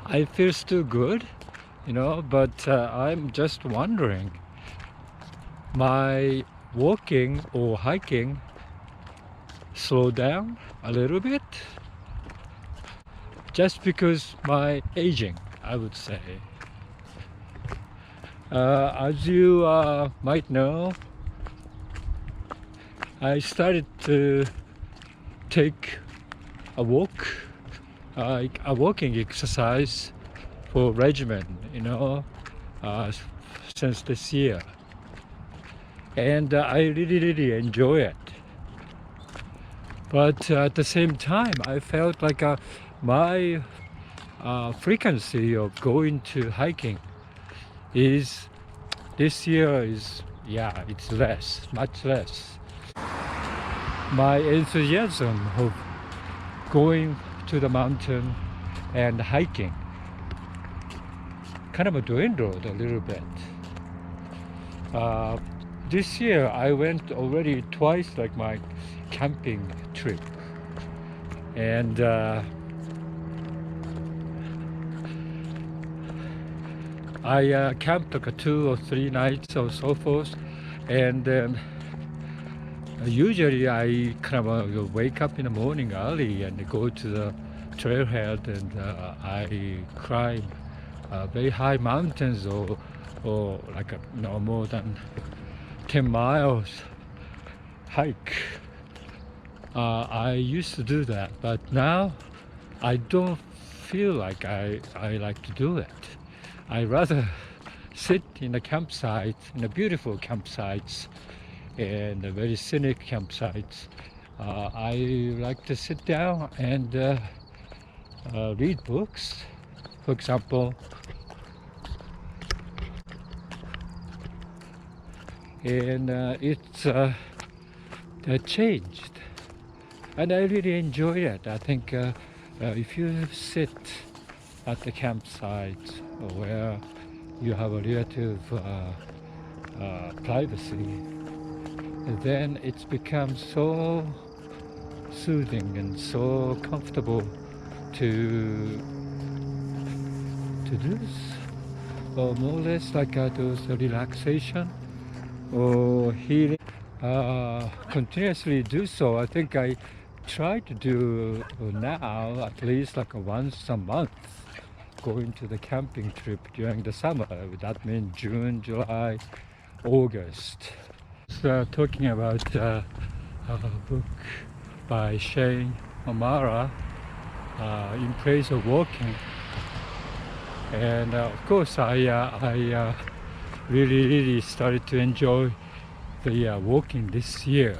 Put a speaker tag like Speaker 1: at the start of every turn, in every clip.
Speaker 1: I feel still good, but I'm just wondering, my walking or hiking slow down a little bit just because my aging, I would say. As you might know, I started to take a walk, a walking exercise for regimen, uh, since this year, and I really enjoy it. But at the same time, I felt like my frequency of going to hiking is this year is it's less, much less. My enthusiasm of going to the mountain and hiking kind of dwindled a little bit. This year I went already twice, like my camping trip, and I camped like 2 or 3 nights or so forth, and then usually I kind of wake up in the morning early and go to the trailhead, and I climb very high mountains, or like more than 10 miles hike. I used to do that, but now I don't feel like I like to do it. I rather sit in a campsite, in a beautiful campsites and very scenic campsites. I like to sit down and read books. For example, and it's changed, and I really enjoy it. I think if you sit at the campsite where you have a relative privacy, then it's become so soothing and so comfortable to do this, or more or less like those relaxation or healing. Continuously do so. I think I try to do now at least like once a month, going to the camping trip during the summer. That means June, July, August. So talking about a book by Shane O'Mara, In Praise of Walking, and of course I really started to enjoy the walking this year,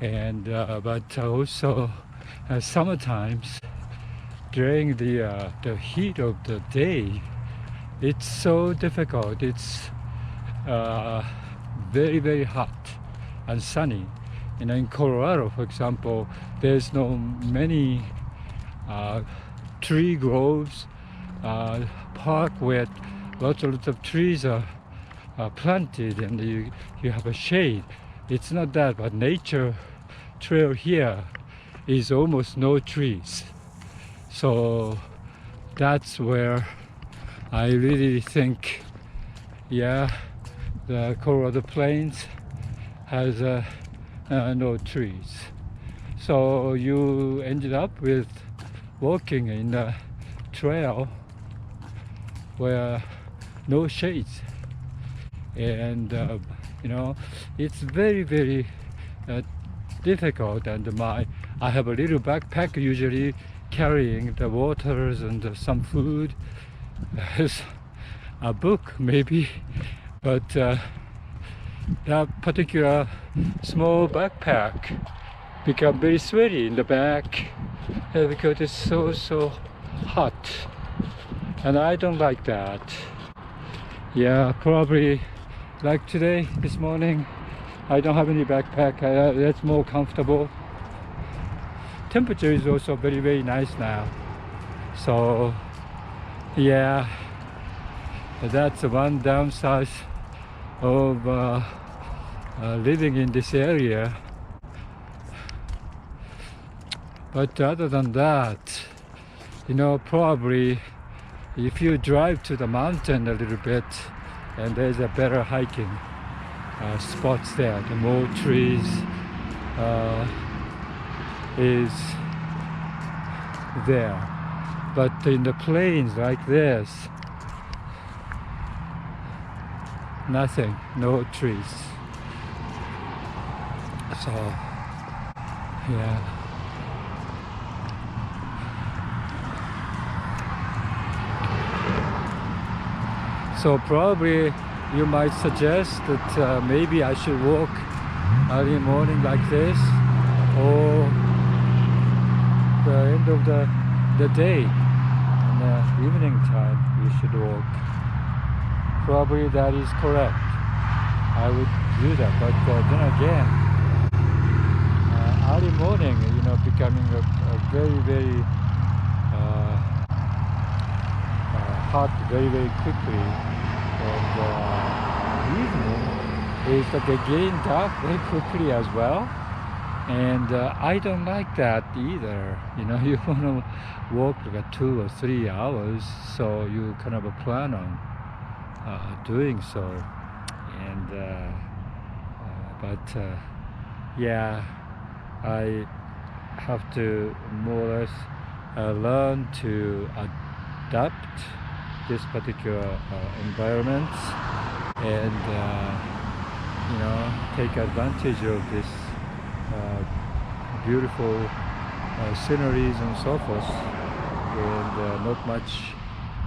Speaker 1: and but also summertimes during the heat of the day, it's so difficult. It's very hot and sunny. In Colorado, for example, there's no many tree groves, park where lots of trees are planted, and you have a shade. It's not that, but nature trail here is almost no trees. So that's where I really think, the Colorado Plains has no trees. So you ended up with walking in a trail where no shades, and it's very difficult. And I have a little backpack, usually carrying the waters and some food, a book maybe, but that particular small backpack become very sweaty in the back because it's so hot, and I don't like that. Probably like today, this morning, I don't have any backpack. That's more comfortable. Temperature is also very nice now. So that's one downside of living in this area. But other than that, probably if you drive to the mountain a little bit, and there's a better hiking spots there. The more trees is there. But in the plains like this, nothing, no trees. So, yeah. So probably you might suggest that maybe I should walk early morning like this, or the end of the day, in the evening time you should walk. Probably that is correct. I would do that, but then again, early morning, becoming a very, very hot very, very quickly, and evening is that they gain dark very quickly as well. And I don't like that either. You want to walk like 2 or 3 hours, so you kind of plan on doing so. And but yeah, I have to more or less learn to adapt this particular environment, and take advantage of this beautiful sceneries and so forth, and not much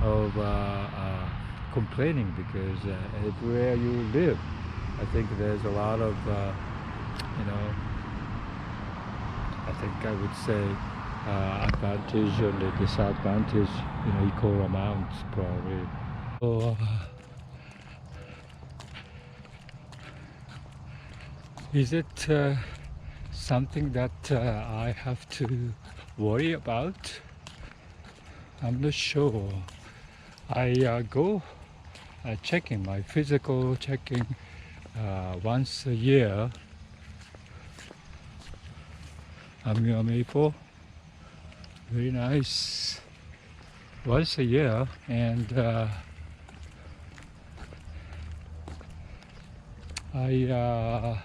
Speaker 1: of complaining, because everywhere you live, I think there's a lot of I think I would say advantage and the disadvantage, equal amounts probably. So, is it something that I have to worry about? I'm not sure. I go checking my physical checking once a year. Maple, very nice. Once a year, and I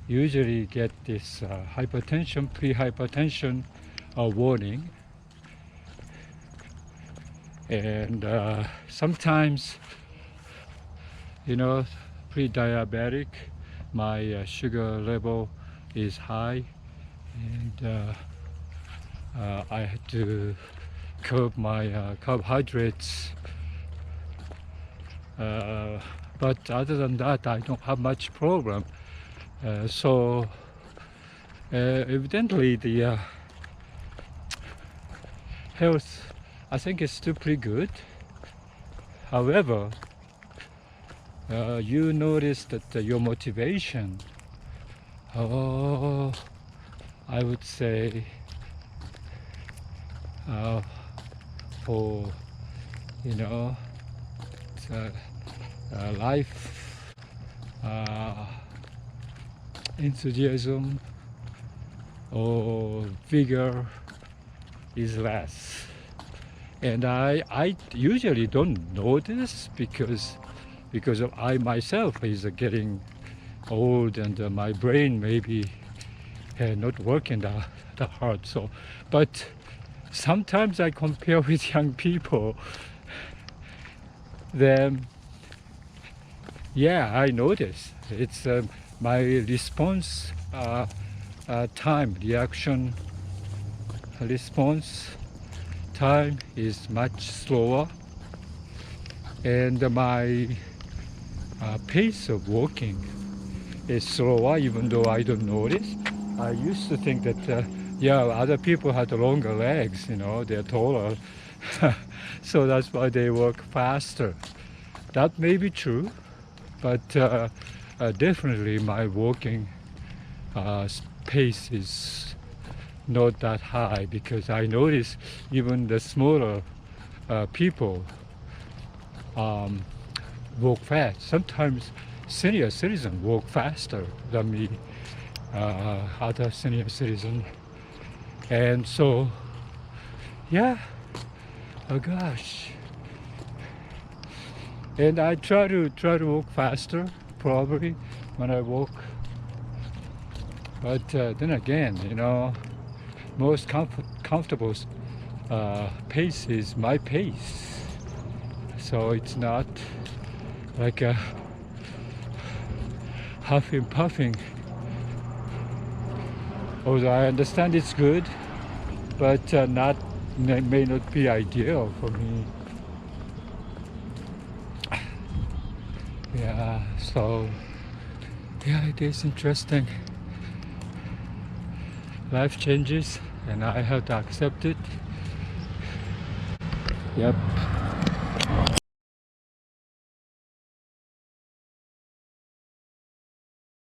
Speaker 1: usually get this hypertension, pre-hypertension warning, and sometimes, pre-diabetic, my sugar level is high, and I had to curb my carbohydrates, but other than that I don't have much problem. So evidently the health, I think, is still pretty good. However, you notice that your motivation, I would say, for life enthusiasm or vigor is less. And I usually don't notice, because I myself is getting old, and my brain maybe not working that hard. So, but sometimes I compare with young people, then yeah, I notice it's my response time, reaction response time is much slower, and my pace of walking is slower, even though I don't notice. I used to think that other people had longer legs, they're taller, so that's why they walk faster. That may be true, but definitely my walking pace is not that high, because I notice even the smaller people walk fast. Sometimes senior citizens walk faster than me, other senior citizens. And so, yeah, oh gosh, And I try to walk faster, probably when I walk. But then again, you know, most comfortable pace is my pace. So it's not like a huffing puffing. Although I understand it's good, but not may not be ideal for me. Yeah, so yeah, it is interesting. Life changes, and I have to accept it. Yep.